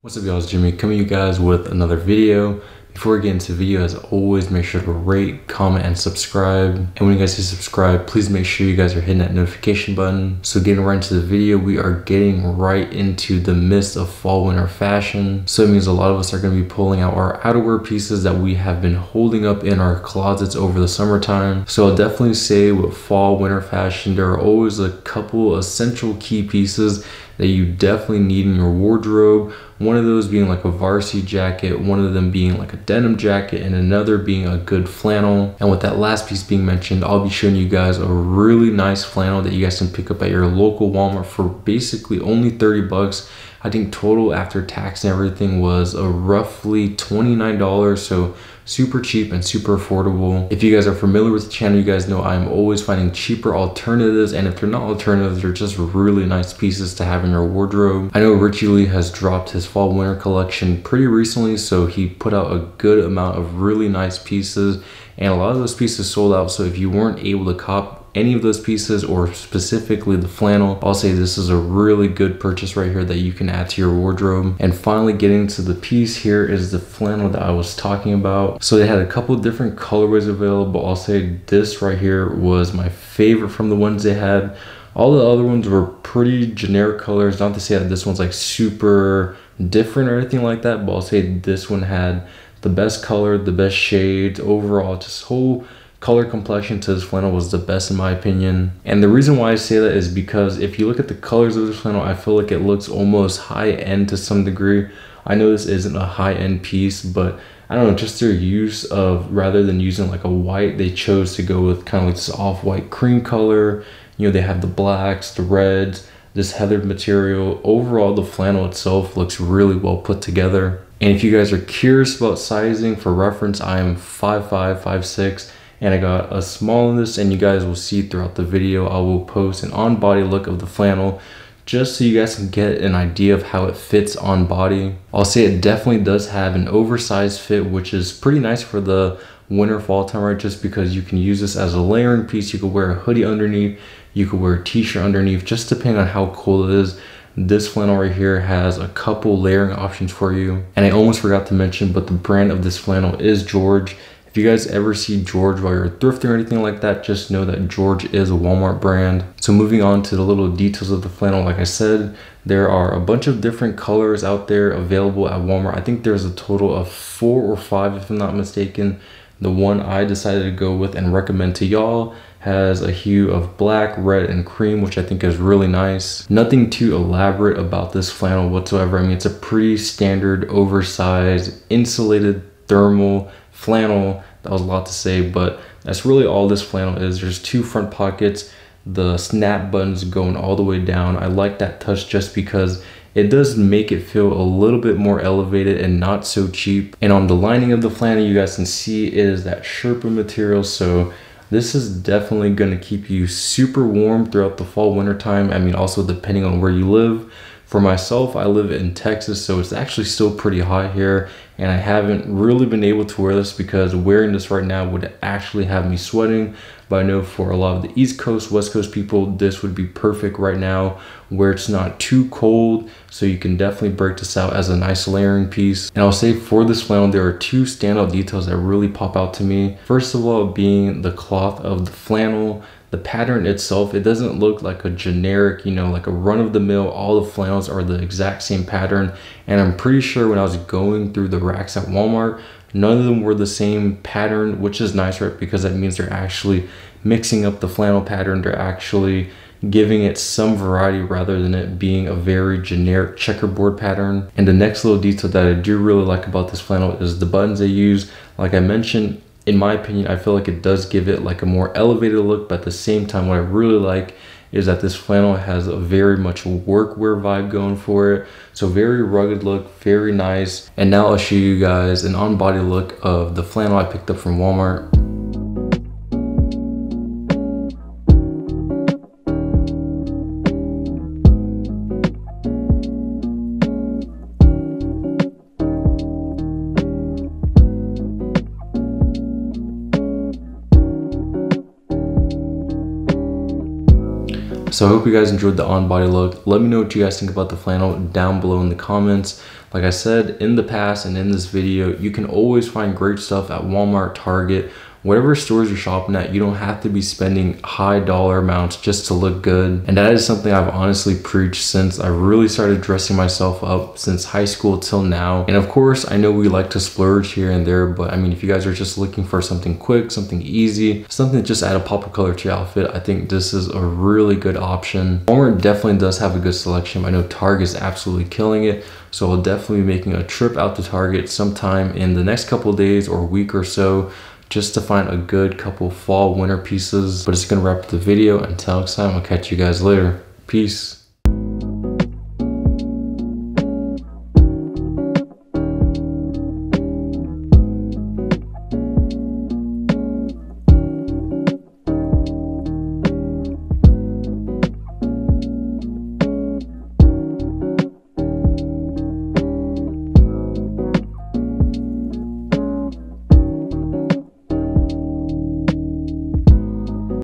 What's up y'all, it's Jimmy coming to you guys with another video. Before we get into the video, as always, make sure to rate, comment, and subscribe. And when you guys hit subscribe, please make sure you guys are hitting that notification button. So getting right into the video, we are getting right into the midst of fall winter fashion. So it means a lot of us are going to be pulling out our outerwear pieces that we have been holding up in our closets over the summertime. So I'll definitely say with fall winter fashion, there are always a couple essential key pieces that you definitely need in your wardrobe. One of those being like a varsity jacket, one of them being like a denim jacket, and another being a good flannel. And with that last piece being mentioned, I'll be showing you guys a really nice flannel that you guys can pick up at your local Walmart for basically only 30 bucks. I think total after tax and everything was a roughly $29, so super cheap and super affordable. If you guys are familiar with the channel, you guys know I'm always finding cheaper alternatives, and if they're not alternatives, they're just really nice pieces to have in your wardrobe. I know Richie Lee has dropped his fall winter collection pretty recently, so he put out a good amount of really nice pieces, and a lot of those pieces sold out. So if you weren't able to cop any of those pieces, or specifically the flannel, I'll say this is a really good purchase right here that you can add to your wardrobe. And finally, getting to the piece here is the flannel that I was talking about. So they had a couple different colorways available. I'll say this right here was my favorite from the ones they had. All the other ones were pretty generic colors. Not to say that this one's like super different or anything like that, but I'll say this one had the best color, the best shades. Overall, just whole color complexion to this flannel was the best in my opinion. And the reason why I say that is because if you look at the colors of this flannel, I feel like it looks almost high-end to some degree. I know this isn't a high-end piece, but I don't know, just their use of, rather than using like a white, they chose to go with kind of like this off-white cream color. You know, they have the blacks, the reds, this heathered material. Overall, the flannel itself looks really well put together. And if you guys are curious about sizing, for reference, I am 5'5", 5'6", and I got a small in this, and you guys will see throughout the video, I will post an on-body look of the flannel just so you guys can get an idea of how it fits on body. I'll say it definitely does have an oversized fit, which is pretty nice for the winter fall time, right? Just because you can use this as a layering piece. You could wear a hoodie underneath, you could wear a t-shirt underneath, just depending on how cold it is. This flannel right here has a couple layering options for you. And I almost forgot to mention, but the brand of this flannel is George. If you guys ever see George while you're thrifting or anything like that, just know that George is a Walmart brand. So moving on to the little details of the flannel, like I said, there are a bunch of different colors out there available at Walmart. I think there's a total of 4 or 5 if I'm not mistaken. The one I decided to go with and recommend to y'all has a hue of black, red, and cream, which I think is really nice. Nothing too elaborate about this flannel whatsoever. I mean, it's a pretty standard, oversized, insulated, thermal flannel. That was a lot to say, but that's really all this flannel is. There's 2 front pockets, the snap buttons going all the way down. I like that touch just because it does make it feel a little bit more elevated and not so cheap. And on the lining of the flannel, you guys can see is that Sherpa material, so this is definitely going to keep you super warm throughout the fall winter time. I mean, also depending on where you live. For myself, I live in Texas, so it's actually still pretty hot here, and I haven't really been able to wear this because wearing this right now would actually have me sweating. But I know for a lot of the East Coast, West Coast people, this would be perfect right now where it's not too cold, so you can definitely break this out as a nice layering piece. And I'll say for this flannel, there are 2 standout details that really pop out to me. First of all, being the cloth of the flannel. The pattern itself, it doesn't look like a generic, you know, like a run-of-the-mill, all the flannels are the exact same pattern. And I'm pretty sure when I was going through the racks at Walmart, none of them were the same pattern, which is nice, right? Because that means they're actually mixing up the flannel pattern. They're actually giving it some variety rather than it being a very generic checkerboard pattern. And the next little detail that I do really like about this flannel is the buttons they use. Like I mentioned, in my opinion, I feel like it does give it like a more elevated look, but at the same time, what I really like is that this flannel has a very much workwear vibe going for it. So very rugged look, very nice. And now I'll show you guys an on-body look of the flannel I picked up from Walmart. So I hope you guys enjoyed the on-body look. Let me know what you guys think about the flannel down below in the comments. Like I said in the past and in this video, you can always find great stuff at Walmart, Target, whatever stores you're shopping at. You don't have to be spending high dollar amounts just to look good. And that is something I've honestly preached since I really started dressing myself up since high school till now. And of course, I know we like to splurge here and there, but I mean, if you guys are just looking for something quick, something easy, something to just add a pop of color to your outfit, I think this is a really good option. Walmart definitely does have a good selection. I know Target is absolutely killing it. So I'll definitely be making a trip out to Target sometime in the next couple of days or week or so, just to find a good couple fall winter pieces. But it's gonna wrap up the video. Until next time, I'll catch you guys later. Peace.